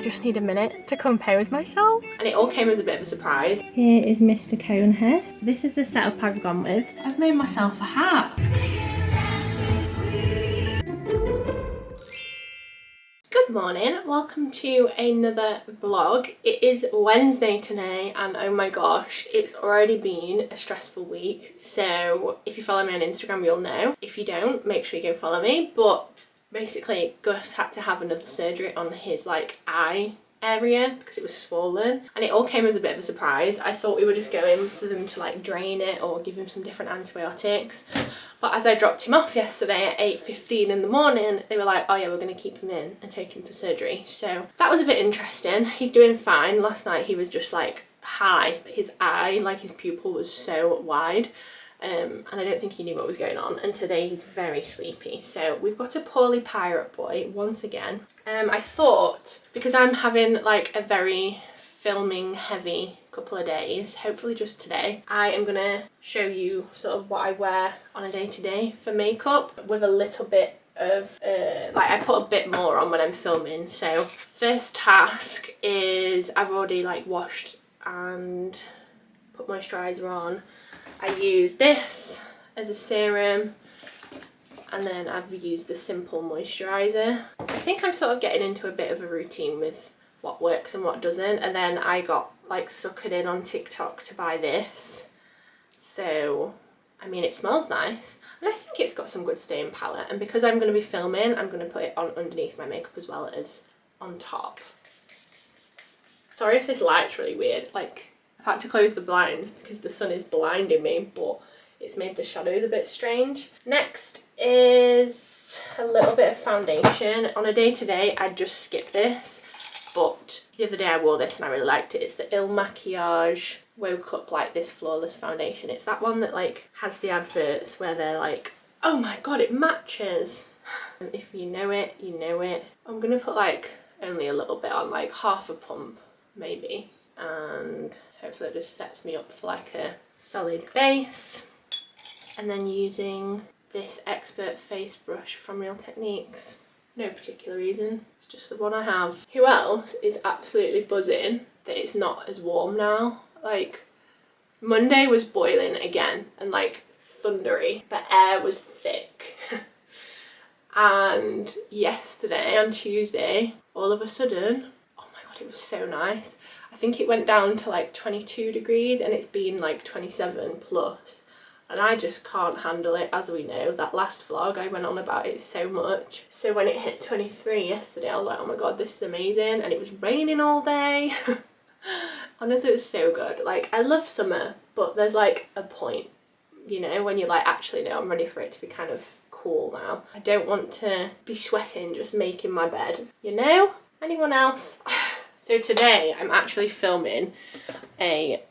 I just need a minute to compose myself. And it all came as a bit of a surprise. Here is Mr. Conehead. This is the setup I've gone with. I've made myself a hat. Good morning, welcome to another vlog. It is Wednesday today and oh my gosh, it's already been a stressful week. So if you follow me on Instagram, you'll know. If you don't, make sure you go follow me. But basically, Gus had to have another surgery on his eye area because it was swollen, and it all came as a bit of a surprise. I thought we were just going for them to drain it or give him some different antibiotics, but as I dropped him off yesterday at 8:15 in the morning, they were like, oh yeah, we're going to keep him in and take him for surgery. So that was a bit interesting. He's doing fine. Last night he was just high. His eye, his pupil was so wide. And I don't think he knew what was going on, and today he's very sleepy. So we've got a poorly pirate boy once again. I thought, because I'm having a very filming heavy couple of days, hopefully just today, I am gonna show you sort of what I wear on a day-to-day for makeup with a little bit of I put a bit more on when I'm filming. So first task is I've already washed and put moisturiser on. I use this as a serum, and then I've used the Simple moisturiser. I think I'm sort of getting into a bit of a routine with what works and what doesn't, and then I got suckered in on TikTok to buy this. So I mean, it smells nice and I think it's got some good staying palette, and because I'm going to be filming, I'm going to put it on underneath my makeup as well as on top. Sorry if this light's really weird, I've had to close the blinds because the sun is blinding me, but it's made the shadows a bit strange. Next is a little bit of foundation. On a day-to-day, I'd just skip this, but the other day I wore this and I really liked it. It's the Il Makiage Woke Up Like This Flawless Foundation. It's that one that has the adverts where they're oh my god, it matches. And if you know it, you know it. I'm gonna put only a little bit on, half a pump maybe, and hopefully it just sets me up for a solid base. And then using this Expert Face Brush from Real Techniques. No particular reason, it's just the one I have. Who else is absolutely buzzing that it's not as warm now? Monday was boiling again and thundery. The air was thick. And yesterday on Tuesday, all of a sudden, oh my god, it was so nice. I think it went down to 22 degrees and it's been 27 plus, and I just can't handle it. As we know, that last vlog I went on about it so much. So when it hit 23 yesterday, I was like, oh my god, this is amazing. And it was raining all day. Honestly, it was so good. I love summer, but there's a point, when you're actually no, I'm ready for it to be kind of cool now. I don't want to be sweating just making my bed, anyone else? So today I'm actually filming a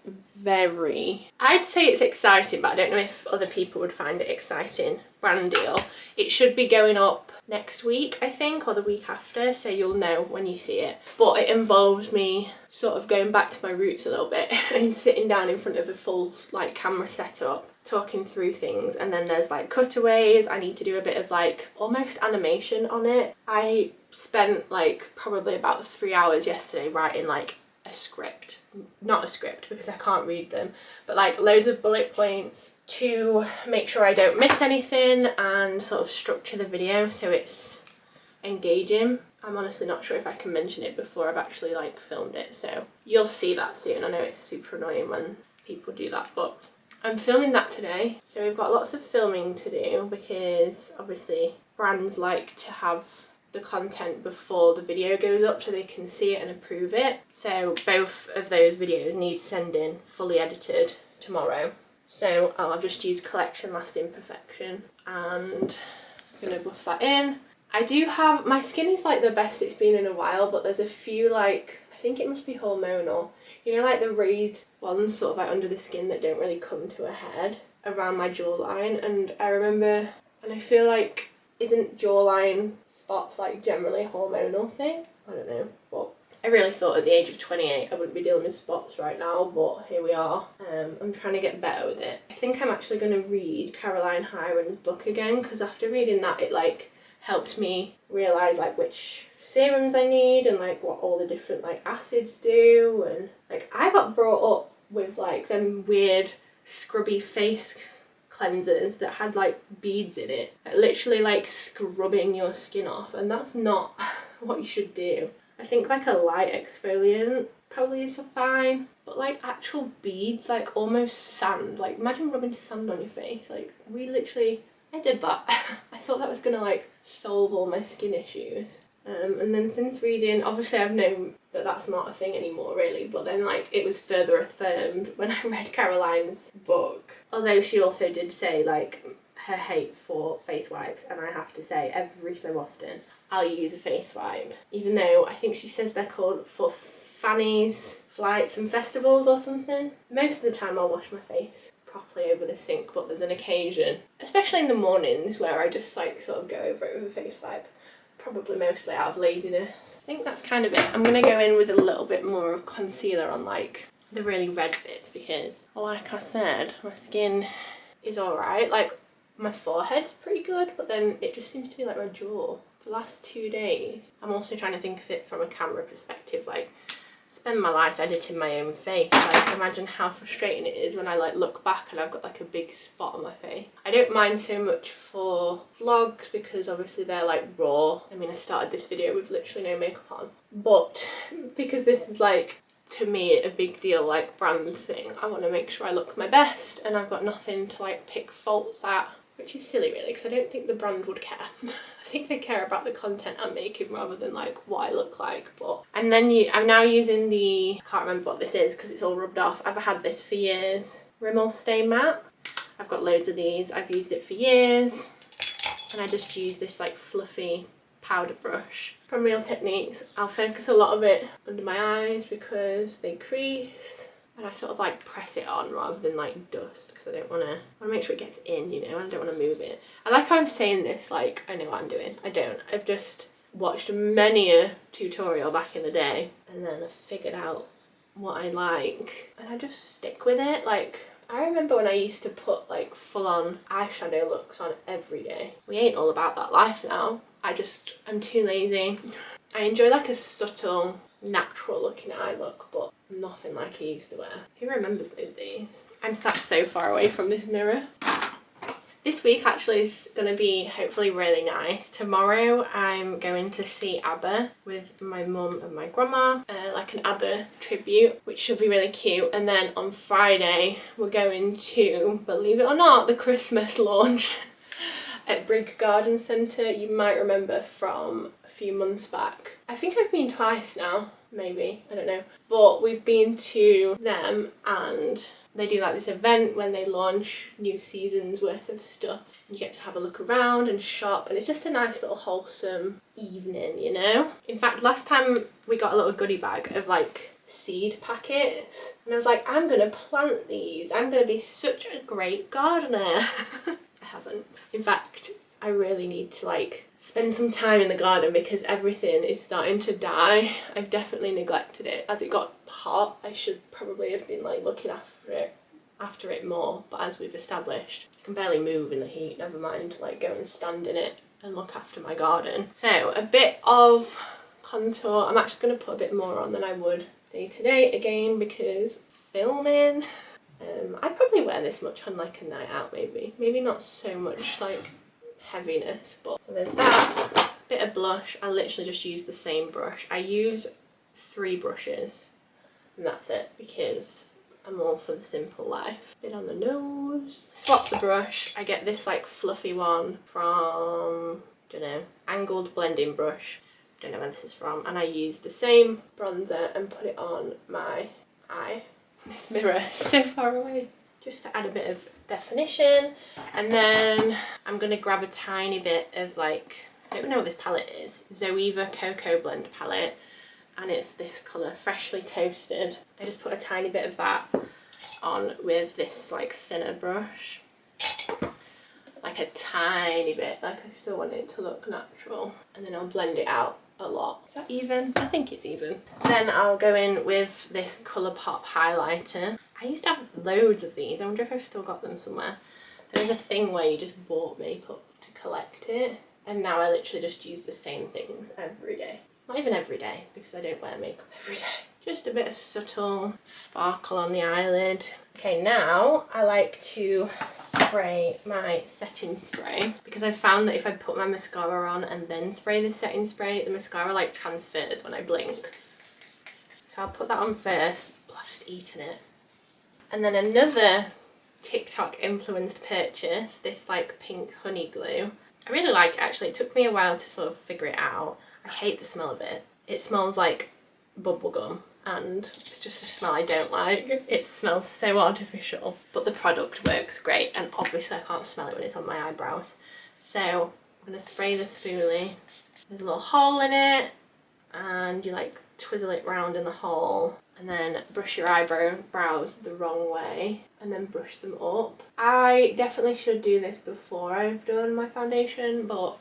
I'd say it's exciting, but I don't know if other people would find it exciting, brand deal. It should be going up next week, I think, or the week after, so you'll know when you see it. But it involves me sort of going back to my roots a little bit and sitting down in front of a full camera setup, talking through things, and then there's cutaways. I need to do a bit of almost animation on it. I spent probably about 3 hours yesterday writing a script, not a script because I can't read them, but loads of bullet points to make sure I don't miss anything and sort of structure the video so it's engaging. I'm honestly not sure if I can mention it before I've actually filmed it, so you'll see that soon. I know it's super annoying when people do that, but I'm filming that today. So we've got lots of filming to do because obviously brands like to have the content before the video goes up so they can see it and approve it. So both of those videos need sending fully edited tomorrow. So I've just used Collection Lasting Perfection and I'm gonna buff that in. I do have, my skin is the best it's been in a while, but there's a few I think it must be hormonal. The raised ones sort of under the skin that don't really come to a head around my jawline. And I remember, and I feel isn't jawline spots generally a hormonal thing? I don't know, but I really thought at the age of 28 I wouldn't be dealing with spots right now, but here we are. I'm trying to get better with it. I think I'm actually going to read Caroline Hiren's book again, because after reading that it helped me realise like which serums I need and like what all the different like acids do. And like I got brought up with like them weird scrubby face cleansers that had like beads in it, literally like scrubbing your skin off, and that's not what you should do. I think like a light exfoliant probably is fine, but like actual beads, like almost sand, like imagine rubbing sand on your face. Like I did that. I thought that was gonna like solve all my skin issues. And then since reading, obviously I've known that that's not a thing anymore really, but then like it was further affirmed when I read Caroline's book. Although she also did say like her hate for face wipes, and I have to say every so often I'll use a face wipe, even though I think she says they're called for fannies, flights and festivals or something. Most of the time I'll wash my face properly over the sink, but there's an occasion, especially in the mornings, where I just like sort of go over it with a face wipe. Probably mostly out of laziness. I think that's kind of it. I'm going to go in with a little bit more of concealer on like the really red bits, because like I said, my skin is alright. Like my forehead's pretty good, but then it just seems to be like my jaw. The last 2 days. I'm also trying to think of it from a camera perspective, like spend my life editing my own face. Like imagine how frustrating it is when I like look back and I've got like a big spot on my face. I don't mind so much for vlogs because obviously they're like raw. I mean, I started this video with literally no makeup on, but because this is like to me a big deal, like brand thing, I want to make sure I look my best, and I've got nothing to like pick faults at, which is silly really, because I don't think the brand would care. I think they care about the content I'm making rather than like what I look like. But and then I'm now using the, I can't remember what this is because it's all rubbed off. I've had this for years. Rimmel Stay Matte. I've got loads of these. I've used it for years, and I just use this like fluffy powder brush from Real Techniques. I'll focus a lot of it under my eyes because they crease. And I sort of like press it on rather than like dust, because I want to make sure it gets in, you know, I don't want to move it. I like how I'm saying this like I know what I'm doing. I don't. I've just watched many a tutorial back in the day, and then I figured out what I like, and I just stick with it. Like I remember when I used to put like full on eyeshadow looks on every day. We ain't all about that life now. I'm too lazy. I enjoy like a subtle, natural looking eye look, but nothing like I used to wear. Who remembers those days? I'm sat so far away from this mirror. This week actually is going to be hopefully really nice. Tomorrow I'm going to see ABBA with my mum and my grandma, like an ABBA tribute, which should be really cute. And then on Friday we're going to, believe it or not, the Christmas launch at Brig Garden Centre. You might remember from a few months back. I think I've been twice now, maybe, I don't know. But we've been to them, and they do like this event when they launch new seasons worth of stuff. You get to have a look around and shop, and it's just a nice little wholesome evening, you know? In fact, last time we got a little goodie bag of like seed packets, and I was like, I'm gonna plant these. I'm gonna be such a great gardener. I haven't. In fact, I really need to like spend some time in the garden because everything is starting to die. I've definitely neglected it. As it got hot, I should probably have been like looking after it more, but as we've established, I can barely move in the heat, never mind like go and stand in it and look after my garden. So a bit of contour. I'm actually going to put a bit more on than I would day to day again because filming. I'd probably wear this much on like a night out, maybe not so much like heaviness, but so there's that. Bit of blush. I literally just use the same brush. I use 3 brushes and that's it because I'm all for the simple life. Bit on the nose. Swap the brush. I get this like fluffy one from, don't know, Angled Blending Brush. Don't know where this is from. And I use the same bronzer and put it on my eye. This mirror is so far away. Just to add a bit of definition. And then I'm going to grab a tiny bit of like, I don't even know what this palette is. Zoeva Cocoa Blend palette. And it's this colour, Freshly Toasted. I just put a tiny bit of that on with this like thinner brush. Like a tiny bit, like I still want it to look natural. And then I'll blend it out a lot. Is that even? I think it's even. Then I'll go in with this Colourpop highlighter. I used to have loads of these. I wonder if I've still got them somewhere. There's a thing where you just bought makeup to collect it. And now I literally just use the same things every day. Not even every day, because I don't wear makeup every day. Just a bit of subtle sparkle on the eyelid. Okay, now I like to spray my setting spray, because I've found that if I put my mascara on and then spray the setting spray, the mascara like transfers when I blink. So I'll put that on first. Oh, I've just eaten it. And then another TikTok influenced purchase, this like pink honey glue. I really like it actually. It took me a while to sort of figure it out. I hate the smell of it. It smells like bubblegum and it's just a smell I don't like. It smells so artificial, but the product works great, and obviously I can't smell it when it's on my eyebrows. So I'm gonna spray the spoolie. There's a little hole in it and you like twizzle it round in the hole and then brush your eyebrows the wrong way and then brush them up. I definitely should do this before I've done my foundation, but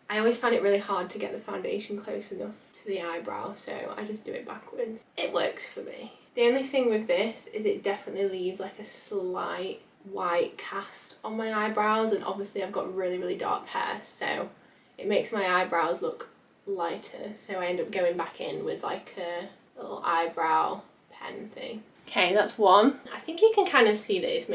I always find it really hard to get the foundation close enough to the eyebrow, so I just do it backwards. It works for me. The only thing with this is it definitely leaves like a slight white cast on my eyebrows, and obviously I've got really, really dark hair, so it makes my eyebrows look lighter, so I end up going back in with like a little eyebrow pen thing. Okay, that's one. I think you can kind of see that it's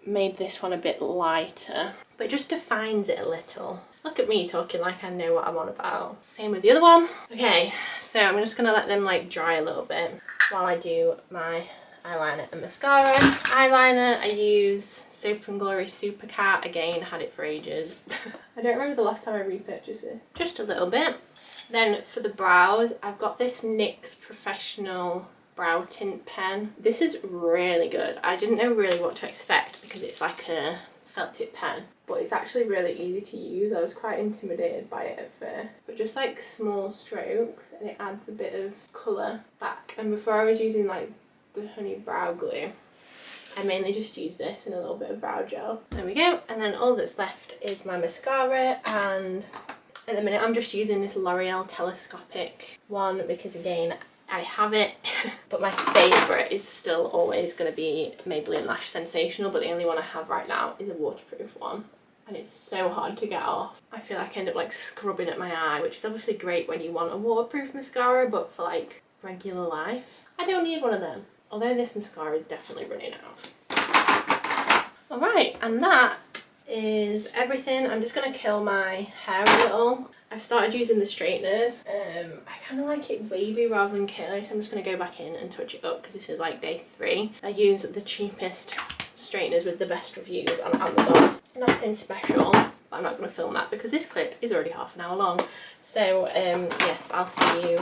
made this one a bit lighter, but it just defines it a little. Look at me talking like I know what I'm on about. Same with the other one. Okay, so I'm just gonna let them like dry a little bit while I do my eyeliner and mascara. Eyeliner, I use Soap and Glory Super Cat. Again, had it for ages. I don't remember the last time I repurchased it. Just a little bit. Then for the brows, I've got this NYX Professional brow tint pen. This is really good. I didn't know really what to expect because it's like a felt tip pen, but it's actually really easy to use. I was quite intimidated by it at first, but just like small strokes and it adds a bit of colour back. And before I was using like the honey brow glue, I mainly just use this and a little bit of brow gel. There we go. And then all that's left is my mascara, and at the minute I'm just using this L'Oreal telescopic one because again I have it, but my favourite is still always going to be Maybelline Lash Sensational, but the only one I have right now is a waterproof one, and it's so hard to get off. I feel like I end up like scrubbing at my eye, which is obviously great when you want a waterproof mascara, but for like regular life, I don't need one of them. Although this mascara is definitely running out. Alright, and that is everything. I'm just going to curl my hair a little. I've started using the straighteners. I kind of like it wavy rather than curly, so I'm just going to go back in and touch it up because this is like day 3. I use the cheapest straighteners with the best reviews on Amazon. Nothing special, but I'm not going to film that because this clip is already half an hour long. So yes, I'll see you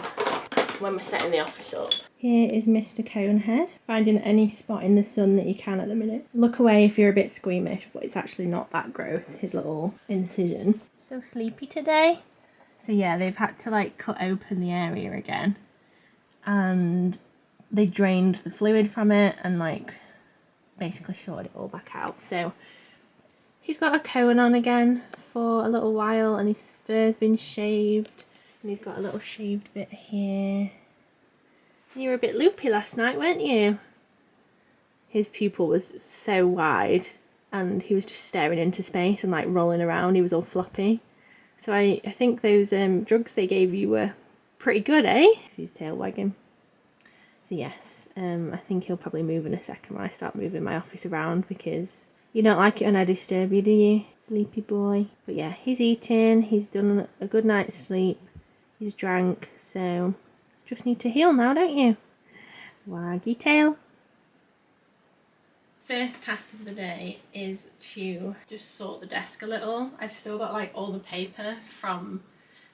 when we're setting the office up. Here is Mr. Conehead, finding any spot in the sun that you can at the minute. Look away if you're a bit squeamish, but it's actually not that gross, his little incision. So sleepy today. So yeah, they've had to like cut open the area again, and they drained the fluid from it and like basically sorted it all back out. So he's got a cone on again for a little while, and his fur's been shaved, and he's got a little shaved bit here. And you were a bit loopy last night, weren't you? His pupil was so wide and he was just staring into space and like rolling around. He was all floppy. So I think those drugs they gave you were pretty good, eh? See his tail wagging. So yes, I think he'll probably move in a second when I start moving my office around, because you don't like it when I disturb you, do you? Sleepy boy. But yeah, he's eating, he's done a good night's sleep, he's drank, so just need to heal now, don't you? Waggy tail. First task of the day is to just sort the desk a little. I've still got like all the paper from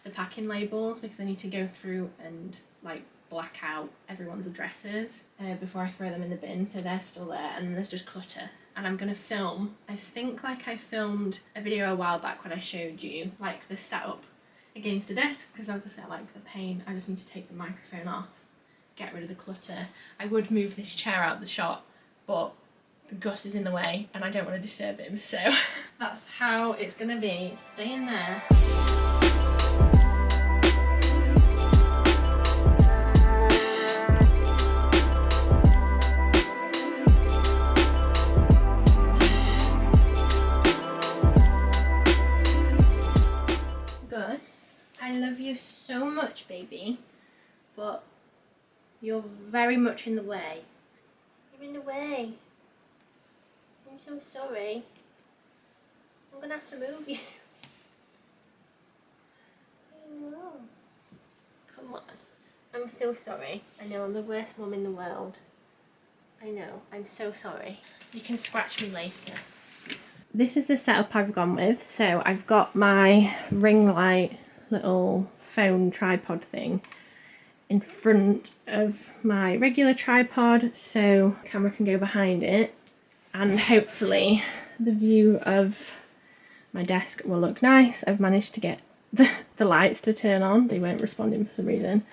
the packing labels because I need to go through and like black out everyone's addresses before I throw them in the bin, so they're still there, and there's just clutter. And I'm gonna film, I think like I filmed a video a while back when I showed you like the setup against the desk, because obviously I like the paint. I just need to take the microphone off, get rid of the clutter. I would move this chair out the shot, but Gus is in the way and I don't want to disturb him, so that's how it's gonna be. Stay in there. be, but you're very much in the way. You're in the way. I'm so sorry. I'm gonna have to move you. I know. Come on. I'm so sorry. I know I'm the worst mum in the world. I know. I'm so sorry. You can scratch me later. This is the setup I've gone with. So I've got my ring light little phone tripod thing in front of my regular tripod so the camera can go behind it, and hopefully the view of my desk will look nice. I've managed to get the lights to turn on. They weren't responding for some reason.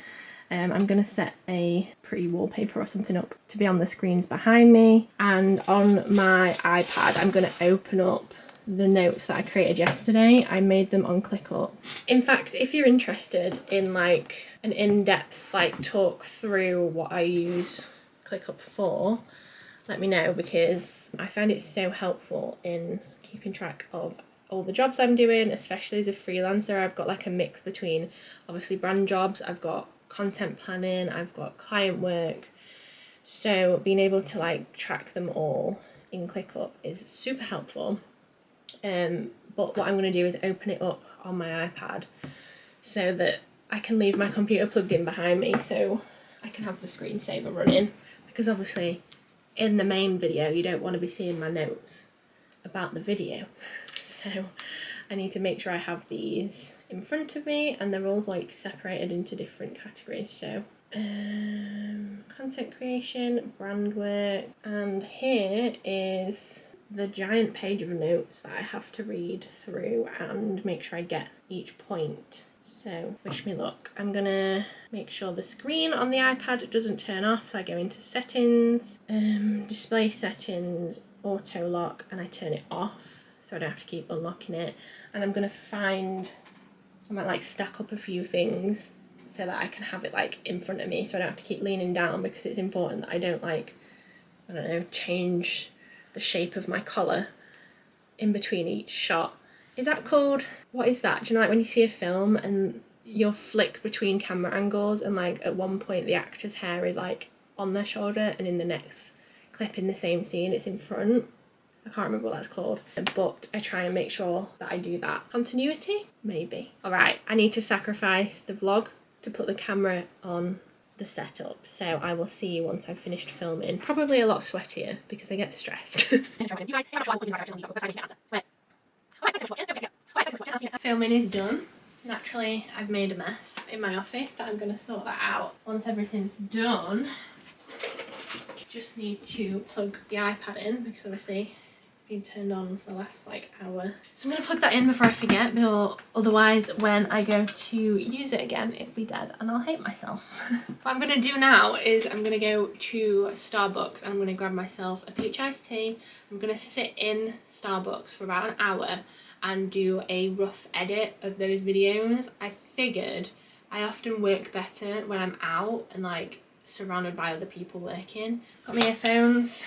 I'm going to set a pretty wallpaper or something up to be on the screens behind me, and on my iPad I'm going to open up the notes that I created yesterday. I made them on ClickUp. In fact, if you're interested in like an in-depth like talk through what I use ClickUp for, let me know, because I find it so helpful in keeping track of all the jobs I'm doing, especially as a freelancer. I've got like a mix between obviously brand jobs, I've got content planning, I've got client work, so being able to like track them all in ClickUp is super helpful. But what I'm going to do is open it up on my iPad so that I can leave my computer plugged in behind me so I can have the screensaver running, because obviously in the main video you don't want to be seeing my notes about the video, so I need to make sure I have these in front of me and they're all like separated into different categories. So content creation, brand work, and here is the giant page of notes that I have to read through and make sure I get each point. So wish me luck. I'm gonna make sure the screen on the iPad doesn't turn off, so I go into settings, display settings, auto lock, and I turn it off so I don't have to keep unlocking it. And I'm gonna find, I might like stack up a few things so that I can have it like in front of me so I don't have to keep leaning down, because it's important that I don't like, I don't know, change the shape of my collar in between each shot. Is that called, what is that? Do you know like when you see a film and you'll flick between camera angles and like at one point the actor's hair is like on their shoulder and in the next clip in the same scene it's in front? I can't remember what that's called, but I try and make sure that I do that. Continuity? Maybe. Alright, I need to sacrifice the vlog to put the camera on the setup, so I will see you once I've finished filming. Probably a lot sweatier because I get stressed. Filming is done. Naturally, I've made a mess in my office, but I'm going to sort that out once everything's done. Just need to plug the iPad in because obviously been turned on for the last like hour. So I'm going to plug that in before I forget, but otherwise when I go to use it again it'll be dead and I'll hate myself. What I'm going to do now is I'm going to go to Starbucks and I'm going to grab myself a peach iced tea. I'm going to sit in Starbucks for about an hour and do a rough edit of those videos. I figured I often work better when I'm out and like surrounded by other people working. Got my earphones.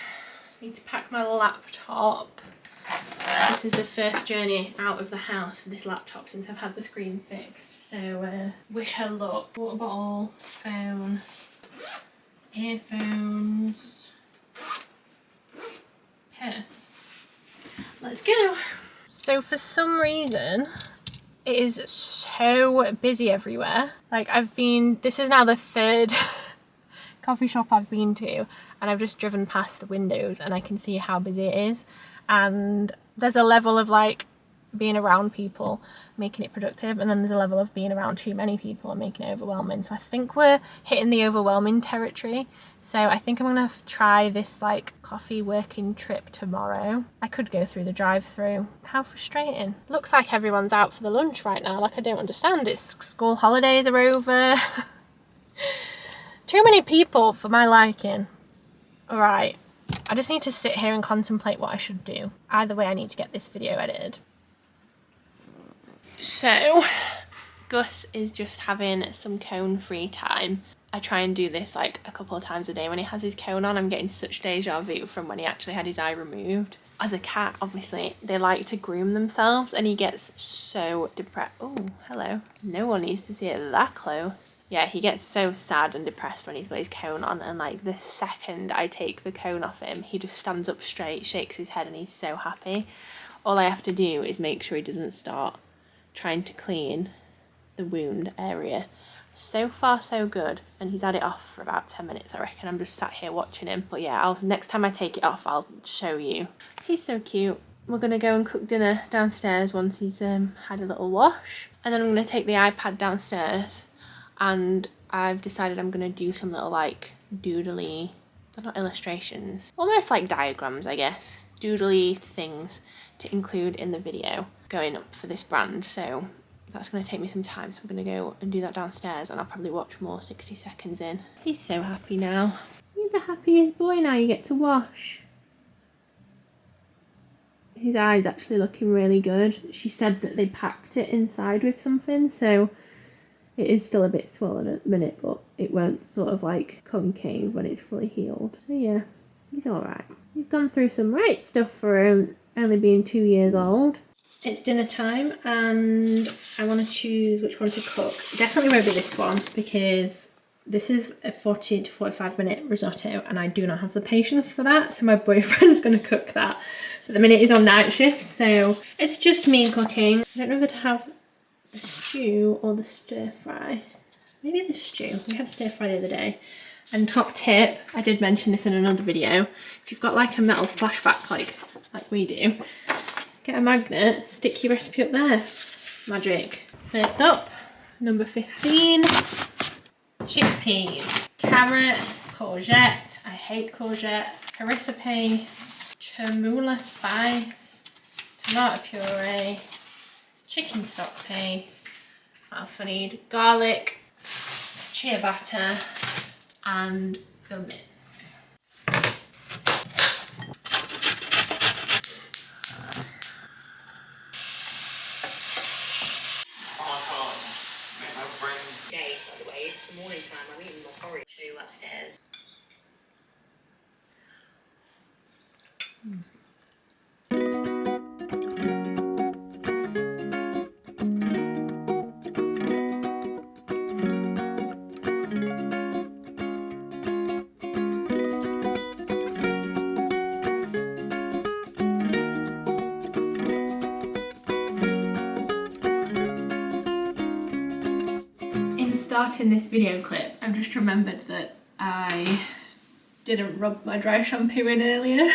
Need to pack my laptop. This is the first journey out of the house for this laptop since I've had the screen fixed, so wish her luck. Water bottle, phone, earphones, purse. Let's go. So for some reason it is so busy everywhere. Like this is now the third coffee shop I've been to, and I've just driven past the windows and I can see how busy it is, and there's a level of like being around people making it productive, and then there's a level of being around too many people and making it overwhelming. So I think we're hitting the overwhelming territory, so I think I'm gonna try this like coffee working trip tomorrow. I could go through the drive-through. How frustrating. Looks like everyone's out for the lunch right now. Like I don't understand. It's school holidays are over. Too many people for my liking. Alright, I just need to sit here and contemplate what I should do. Either way I need to get this video edited. So, Gus is just having some cone free time. I try and do this like a couple of times a day. When he has his cone on, I'm getting such deja vu from when he actually had his eye removed. As a cat, obviously, they like to groom themselves, and he gets so depressed. Oh, hello. No one needs to see it that close. Yeah, he gets so sad and depressed when he's got his cone on, and like the second I take the cone off him, he just stands up straight, shakes his head, and he's so happy. All I have to do is make sure he doesn't start trying to clean the wound area. So far so good, and he's had it off for about 10 minutes, I reckon. I'm just sat here watching him, but yeah, next time I take it off, I'll show you. He's so cute. We're gonna go and cook dinner downstairs once he's had a little wash, and then I'm gonna take the iPad downstairs, and I've decided I'm gonna do some little like doodly, they're not illustrations, almost like diagrams, I guess, doodly things to include in the video going up for this brand. So that's going to take me some time, so I'm going to go and do that downstairs, and I'll probably watch more 60 seconds in. He's so happy now. He's the happiest boy now you get to wash. His eye's actually looking really good. She said that they packed it inside with something, so it is still a bit swollen at the minute, but it won't sort of like concave when it's fully healed. So yeah, he's alright. We've gone through some right stuff for only being 2 years old. It's dinner time, and I want to choose which one to cook. Definitely won't be this one, because this is a 40 to 45 minute risotto, and I do not have the patience for that, so my boyfriend's going to cook that. At the minute he's on night shift, so it's just me cooking. I don't know whether to have the stew or the stir fry. Maybe the stew. We had stir fry the other day. And top tip, I did mention this in another video, if you've got like a metal splashback like we do, get a magnet, stick your recipe up there. Magic. First up, number 15, chickpeas, carrot, courgette, I hate courgette, harissa paste, chermoula spice, tomato puree, chicken stock paste, what else do I need? Garlic, chia butter, and the mince. It's the morning time, I'm eating my porridge too upstairs. Starting this video clip, I've just remembered that I didn't rub my dry shampoo in earlier.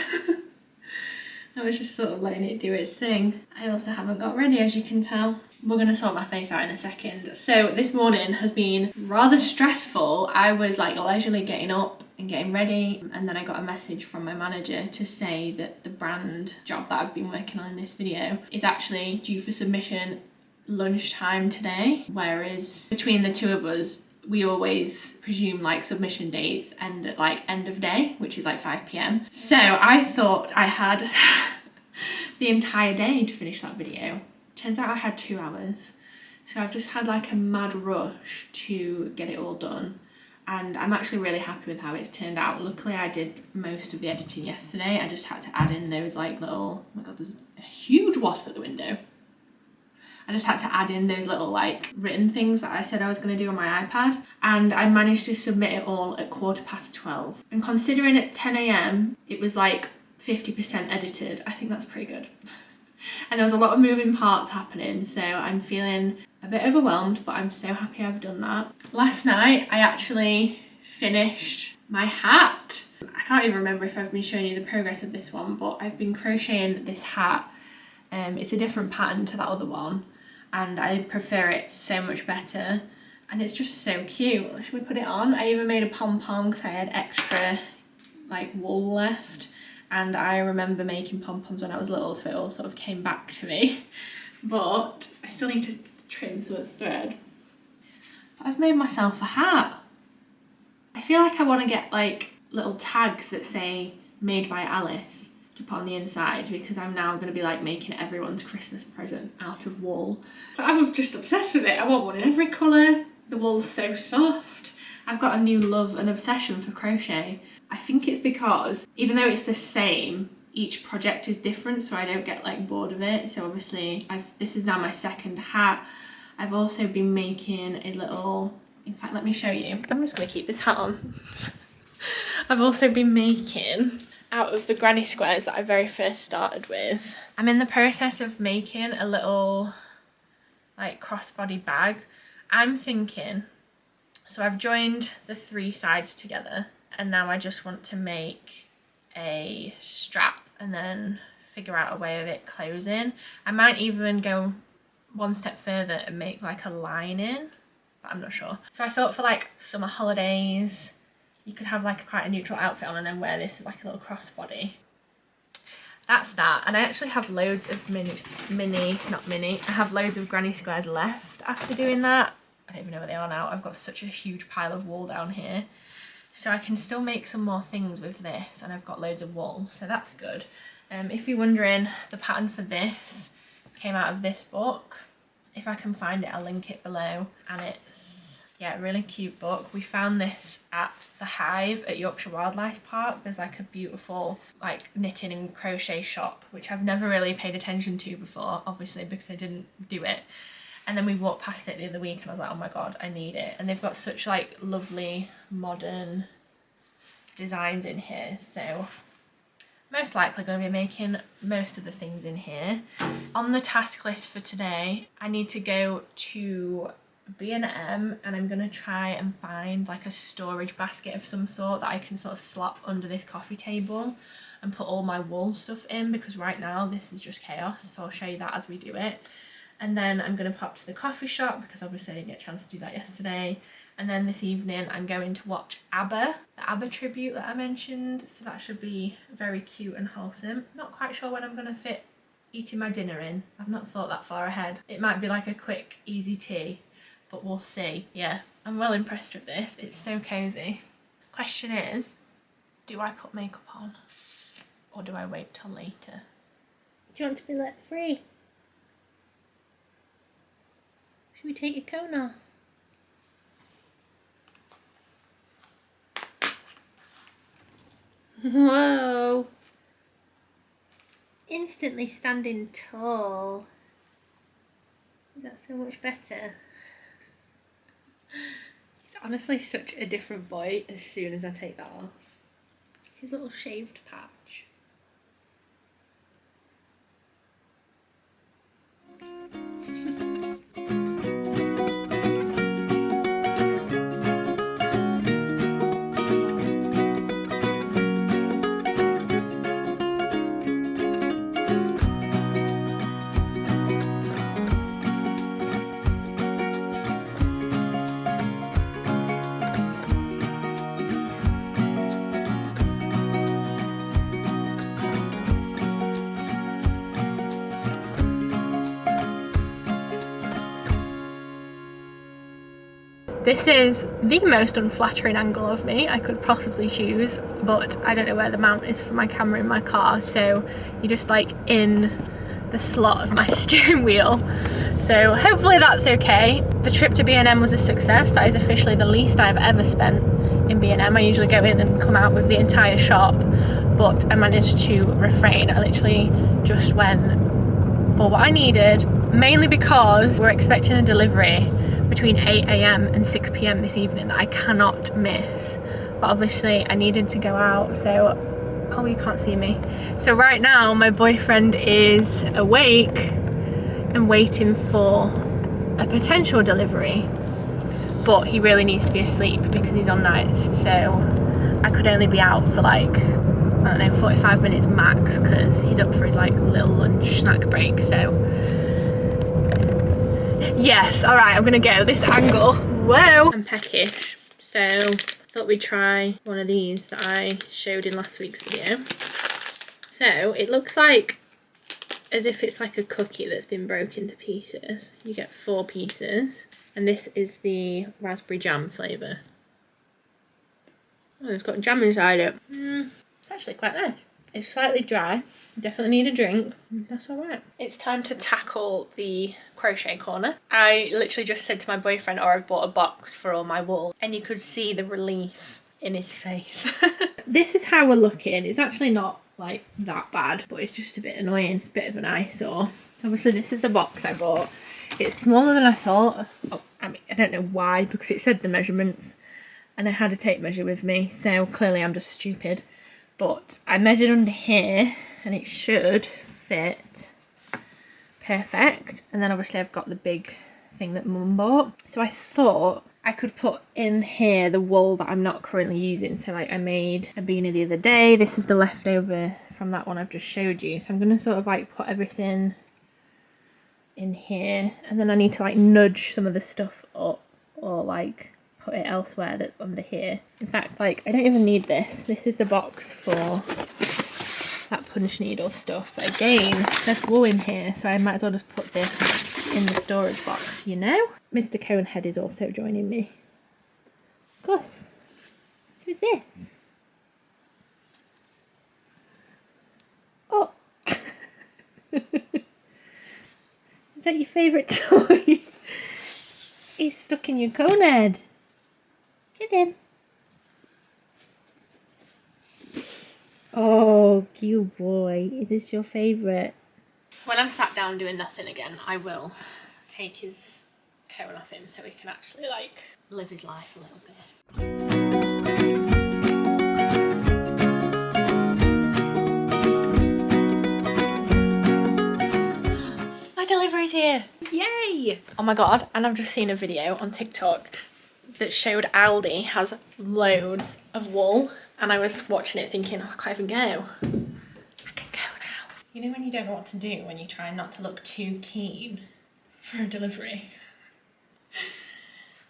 I was just sort of letting it do its thing. I also haven't got ready, as you can tell. We're going to sort my face out in a second. So this morning has been rather stressful. I was like leisurely getting up and getting ready, and then I got a message from my manager to say that the brand job that I've been working on in this video is actually due for submission lunchtime today, whereas between the two of us we always presume like submission dates end at like end of day, which is like 5 p.m. So I thought I had the entire day to finish that video. Turns out I had 2 hours, so I've just had like a mad rush to get it all done, and I'm actually really happy with how it's turned out. Luckily I did most of the editing yesterday. I just had to add in those like little, oh my god, there's a huge wasp at the window. I just had to add in those little like written things that I said I was going to do on my iPad, and I managed to submit it all at 12:15. And considering at 10 a.m. it was like 50% edited, I think that's pretty good. And there was a lot of moving parts happening, so I'm feeling a bit overwhelmed, but I'm so happy I've done that. Last night I actually finished my hat. I can't even remember if I've been showing you the progress of this one, but I've been crocheting this hat. It's a different pattern to that other one, and I prefer it so much better, and it's just so cute. Should we put it on? I even made a pom-pom because I had extra like wool left, and I remember making pom-poms when I was little, so it all sort of came back to me. But I still need to trim some of the thread. But I've made myself a hat. I feel like I want to get like little tags that say made by Alice to put on the inside, because I'm now going to be like making everyone's Christmas present out of wool. But I'm just obsessed with it. I want one in every colour. The wool's so soft. I've got a new love and obsession for crochet. I think it's because even though it's the same, each project is different, so I don't get like bored of it. So obviously this is now my second hat. I've also been making a little, in fact let me show you. I'm just going to keep this hat on. I've also been making, out of the granny squares that I very first started with, I'm in the process of making a little like crossbody bag. I'm thinking, so I've joined the 3 sides together and now I just want to make a strap and then figure out a way of it closing. I might even go one step further and make like a lining, but I'm not sure. So I thought for like summer holidays, you could have like quite a neutral outfit on and then wear this as like a little crossbody. That's that. And I actually have loads of I have loads of granny squares left after doing that. I don't even know where they are now. I've got such a huge pile of wool down here. So I can still make some more things with this, and I've got loads of wool, so that's good. If you're wondering, the pattern for this came out of this book. If I can find it, I'll link it below. And it's, yeah, a really cute book. We found this at the Hive at Yorkshire Wildlife Park. There's like a beautiful like knitting and crochet shop, which I've never really paid attention to before, obviously because I didn't do it. And then we walked past it the other week and I was like, oh my god, I need it. And they've got such like lovely modern designs in here, so most likely going to be making most of the things in here. On the task list for today, I need to go to B&M and I'm going to try and find like a storage basket of some sort that I can sort of slot under this coffee table and put all my wool stuff in, because right now this is just chaos, so I'll show you that as we do it. And then I'm going to pop to the coffee shop because obviously I didn't get a chance to do that yesterday. And then this evening I'm going to watch ABBA, the ABBA tribute that I mentioned. So that should be very cute and wholesome. Not quite sure when I'm going to fit eating my dinner in. I've not thought that far ahead. It might be like a quick, easy tea, but we'll see. Yeah, I'm well impressed with this. It's so cozy. Question is, do I put makeup on or do I wait till later? Do you want to be let free? Should we take your cone off? Whoa! Instantly standing tall. Is that so much better? He's honestly such a different boy as soon as I take that off. His little shaved patch. This is the most unflattering angle of me I could possibly choose, but I don't know where the mount is for my camera in my car, so you're just like in the slot of my steering wheel. So hopefully that's okay. The trip to B&M was a success. That is officially the least I've ever spent in B&M. I usually go in and come out with the entire shop, but I managed to refrain. I literally just went for what I needed, mainly because we're expecting a delivery between 8 AM and 6 PM this evening that I cannot miss. But obviously I needed to go out, so, oh, you can't see me. So right now my boyfriend is awake and waiting for a potential delivery, but he really needs to be asleep because he's on nights, so I could only be out for like, I don't know, 45 minutes max because he's up for his like little lunch snack break. So yes, all right, I'm gonna go this angle. Whoa! I'm peckish, so thought we'd try one of these that I showed in last week's video. So it looks like as if it's like a cookie that's been broken to pieces. You get 4 pieces, and this is the raspberry jam flavour. Oh, it's got jam inside it. It's actually quite nice. It's slightly dry, definitely need a drink. That's all right. It's time to tackle the crochet corner. I literally just said to my boyfriend, oh, I've bought a box for all my wool, and you could see the relief in his face. This is how we're looking. It's actually not like that bad, but it's just a bit annoying. It's a bit of an eyesore. So obviously this is the box I bought. It's smaller than I thought. Oh, I mean, I don't know why, because it said the measurements and I had a tape measure with me, so clearly I'm just stupid. But I measured under here and it should fit perfect. And then obviously I've got the big thing that Mum bought. So I thought I could put in here the wool that I'm not currently using. So like I made a beanie the other day. This is the leftover from that one I've just showed you. So I'm going to sort of like put everything in here, and then I need to like nudge some of the stuff up or like put it elsewhere that's under here. In fact, like I don't even need this. This is the box for that punch needle stuff. But again, there's wool in here, so I might as well just put this in the storage box, you know? Mr. Conehead is also joining me. Of course. Who's this? Oh! Is that your favourite toy? He's stuck in your cone head. Get in. Oh, cute boy. Is this your favourite? When I'm sat down doing nothing again, I will take his cone off him so he can actually like live his life a little bit. Delivery's here. Yay! Oh my god, and I've just seen a video on TikTok that showed Aldi has loads of wool, and I was watching it thinking, oh, I can't even go. I can go now. You know when you don't know what to do when you try not to look too keen for a delivery?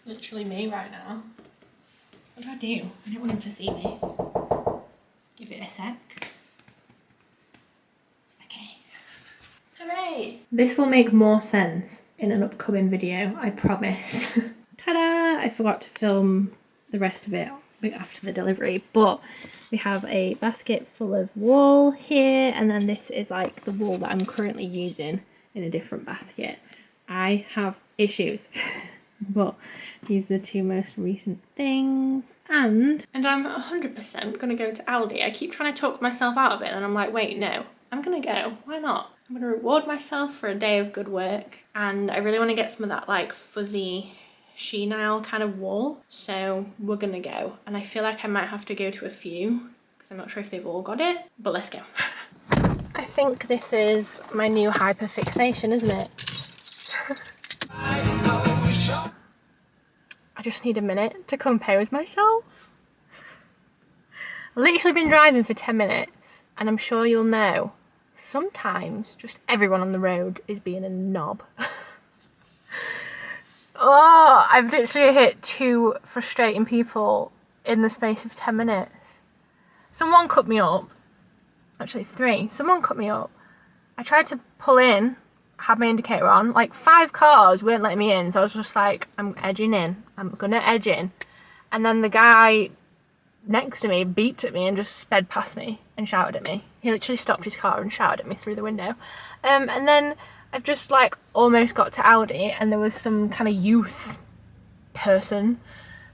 Literally me right now. What do I do? I don't want him to see me. Give it a sec. Hooray! This will make more sense in an upcoming video, I promise. Ta-da! I forgot to film the rest of it after the delivery, but we have a basket full of wool here, and then this is like the wool that I'm currently using in a different basket. I have issues, but these are the two most recent things, and I'm 100% gonna go to Aldi. I keep trying to talk myself out of it, and I'm like, wait, no, I'm gonna go. Why not? I'm gonna reward myself for a day of good work, and I really want to get some of that like fuzzy chenille kind of wool, so we're gonna go. And I feel like I might have to go to a few because I'm not sure if they've all got it, but let's go. I think this is my new hyperfixation, isn't it? I just need a minute to compose myself. I've literally been driving for 10 minutes, and I'm sure you'll know sometimes just everyone on the road is being a knob. Oh, I've literally hit 2 frustrating people in the space of 10 minutes. Someone cut me up. Actually, it's 3. Someone cut me up. I tried to pull in, had my indicator on. Like 5 cars weren't letting me in, so I was just like, I'm edging in. I'm gonna edge in. And then the guy next to me beeped at me and just sped past me and shouted at me. He literally stopped his car and shouted at me through the window. And then I've just like almost got to Aldi, and there was some kind of youth person,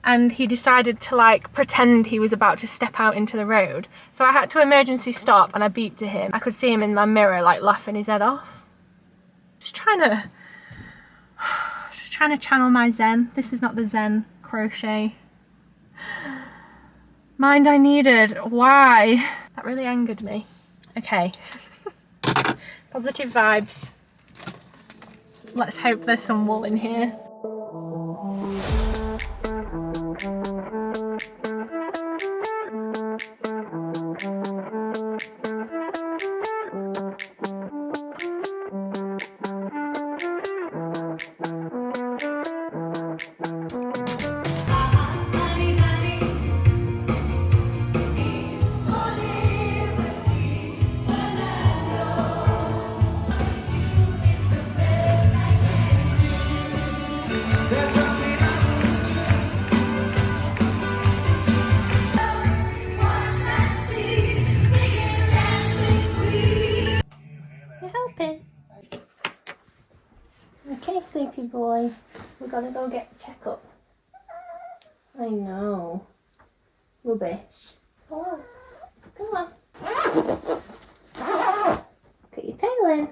and he decided to like pretend he was about to step out into the road. So I had to emergency stop, and I beeped to him. I could see him in my mirror like laughing his head off. Just trying to channel my zen. This is not the zen crochet mind I needed. Why? That really angered me. Okay. Positive vibes. Let's hope there's some wool in here. Okay, sleepy boy, we gotta go get a checkup. I know. Rubbish. Come on. Come on. Put your tail in.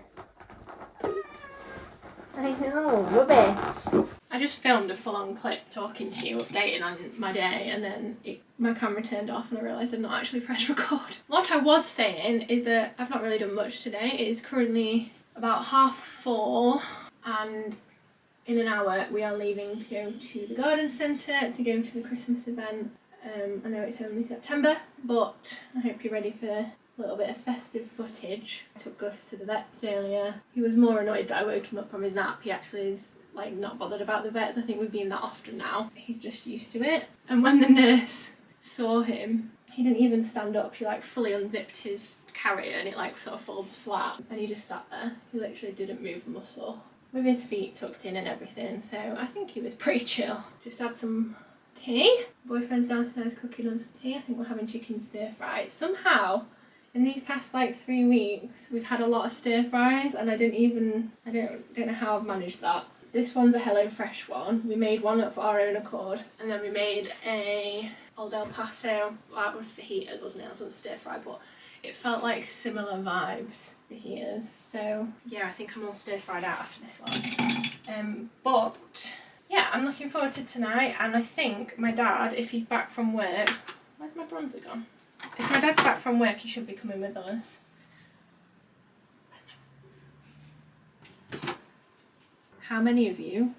I know, rubbish. I just filmed a full-on clip talking to you, updating on my day, and then my camera turned off and I realised I'd not actually pressed record. What I was saying is that I've not really done much today. It is currently about 4:30 and in an hour we are leaving to go to the garden centre to go to the Christmas event. I know it's only September, but I hope you're ready for a little bit of festive footage. I took Gus to the vets earlier. He was more annoyed that I woke him up from his nap. He actually is like not bothered about the vets. I think we've been that often now. He's just used to it. And when the nurse saw him, he didn't even stand up. She like fully unzipped his carrier and it like sort of folds flat, and he just sat there. He literally didn't move a muscle with his feet tucked in and everything, so I think he was pretty chill. Just had some tea. Boyfriend's downstairs cooking us tea. I think we're having chicken stir fry. Somehow in these past like 3 weeks we've had a lot of stir fries and I don't know how I've managed that. This one's a Hello Fresh one. We made one of our own accord, and then we made a Old El Paso. That was fajitas, wasn't it? That was stir fry, but it felt like similar vibes fajitas. So yeah, I think I'm all stir fried out after this one. But yeah, I'm looking forward to tonight, and I think my dad, if he's back from work, where's my bronzer gone? If my dad's back from work, he should be coming with us. How many of you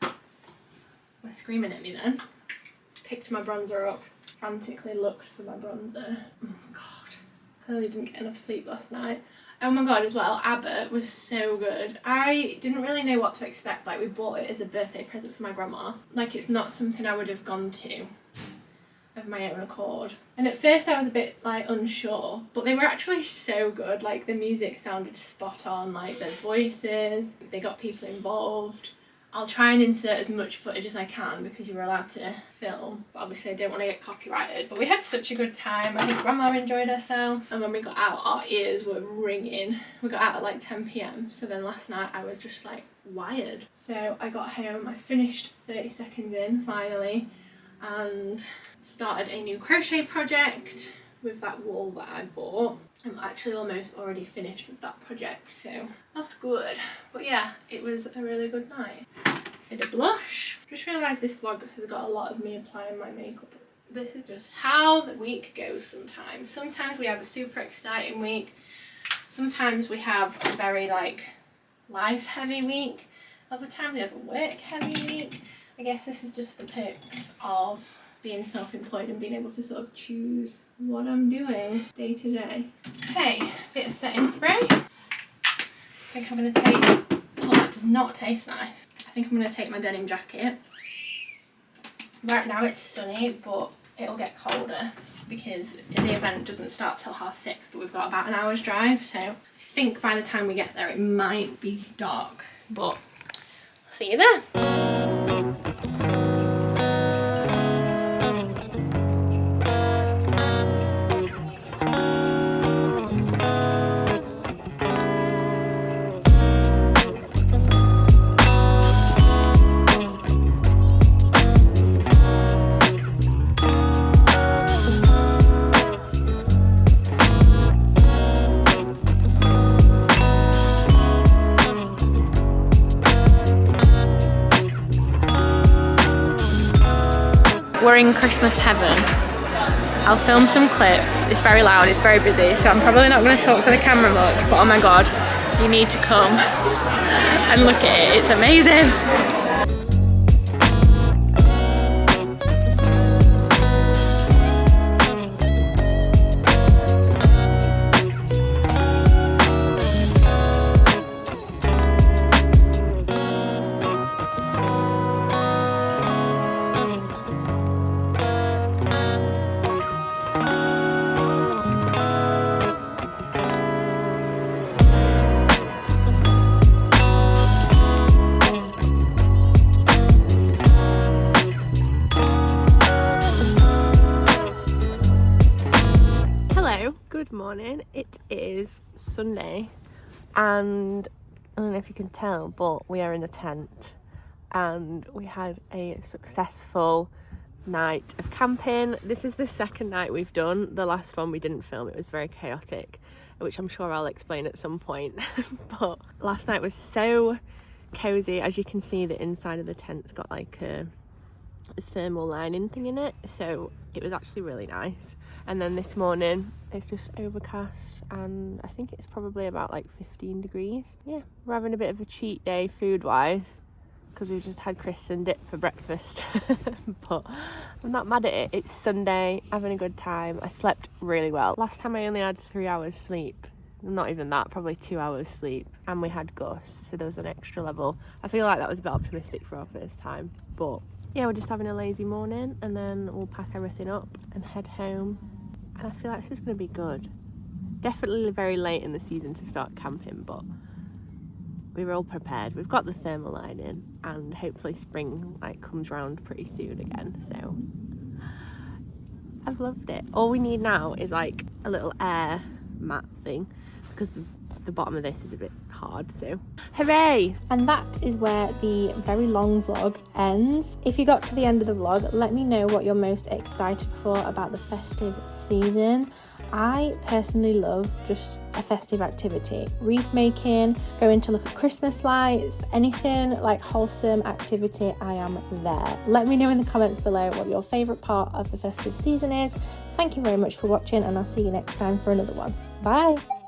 were screaming at me then? Picked my bronzer up, frantically looked for my bronzer. Oh my god, clearly didn't get enough sleep last night. Oh my god, as well, Abbott was so good. I didn't really know what to expect. Like, we bought it as a birthday present for my grandma. Like, it's not something I would have gone to of my own accord. And at first I was a bit like unsure, but they were actually so good. Like, the music sounded spot on, like their voices, they got people involved. I'll try and insert as much footage as I can because you were allowed to film, but obviously I don't want to get copyrighted. But we had such a good time. I think Grandma enjoyed herself, and when we got out our ears were ringing. We got out at like 10 p.m, so then last night I was just like wired. So I got home, I finished 30 seconds in finally, and started a new crochet project with that wool that I bought. I'm actually almost already finished with that project, so that's good. But yeah, it was a really good night. Did a blush. Just realised this vlog has got a lot of me applying my makeup. This is just how the week goes sometimes. Sometimes we have a super exciting week. Sometimes we have a very like life heavy week. Other times we have a work heavy week. I guess this is just the perks of being self-employed and being able to sort of choose what I'm doing day to day. Okay, bit of setting spray. I think I'm going to take, oh, that does not taste nice. I think I'm going to take my denim jacket. Right now it's sunny, but it'll get colder because the event doesn't start till 6:30, but we've got about an hour's drive, so I think by the time we get there it might be dark, but I'll see you there. We're in Christmas heaven. I'll film some clips. It's very loud, it's very busy, so I'm probably not going to talk to the camera much, but oh my god, you need to come and look at it, it's amazing. Good morning, it is Sunday and I don't know if you can tell, but we are in a tent and we had a successful night of camping. This is the second night we've done. The last one we didn't film, it was very chaotic, which I'm sure I'll explain at some point. But last night was so cozy. As you can see, the inside of the tent's got like a thermal lining thing in it, so it was actually really nice. And then this morning it's just overcast and I think it's probably about like 15 degrees. Yeah, we're having a bit of a cheat day food wise because we've just had crisps and dip for breakfast. But I'm not mad at it. It's Sunday, having a good time. I slept really well. Last time I only had 3 hours sleep, not even that, probably 2 hours sleep, and we had Gus, so there was an extra level. I feel like that was a bit optimistic for our first time, but yeah, we're just having a lazy morning and then we'll pack everything up and head home, and I feel like this is going to be good. Definitely very late in the season to start camping, but we were all prepared. We've got the thermal lining and hopefully spring like comes round pretty soon again, so I've loved it. All we need now is like a little air mat thing because the bottom of this is a bit hard, so hooray! And that is where the very long vlog ends. If you got to the end of the vlog, let me know what you're most excited for about the festive season. I personally love just a festive activity. Wreath making, going to look at Christmas lights, anything like wholesome activity, I am there. Let me know in the comments below what your favourite part of the festive season is. Thank you very much for watching and I'll see you next time for another one. Bye!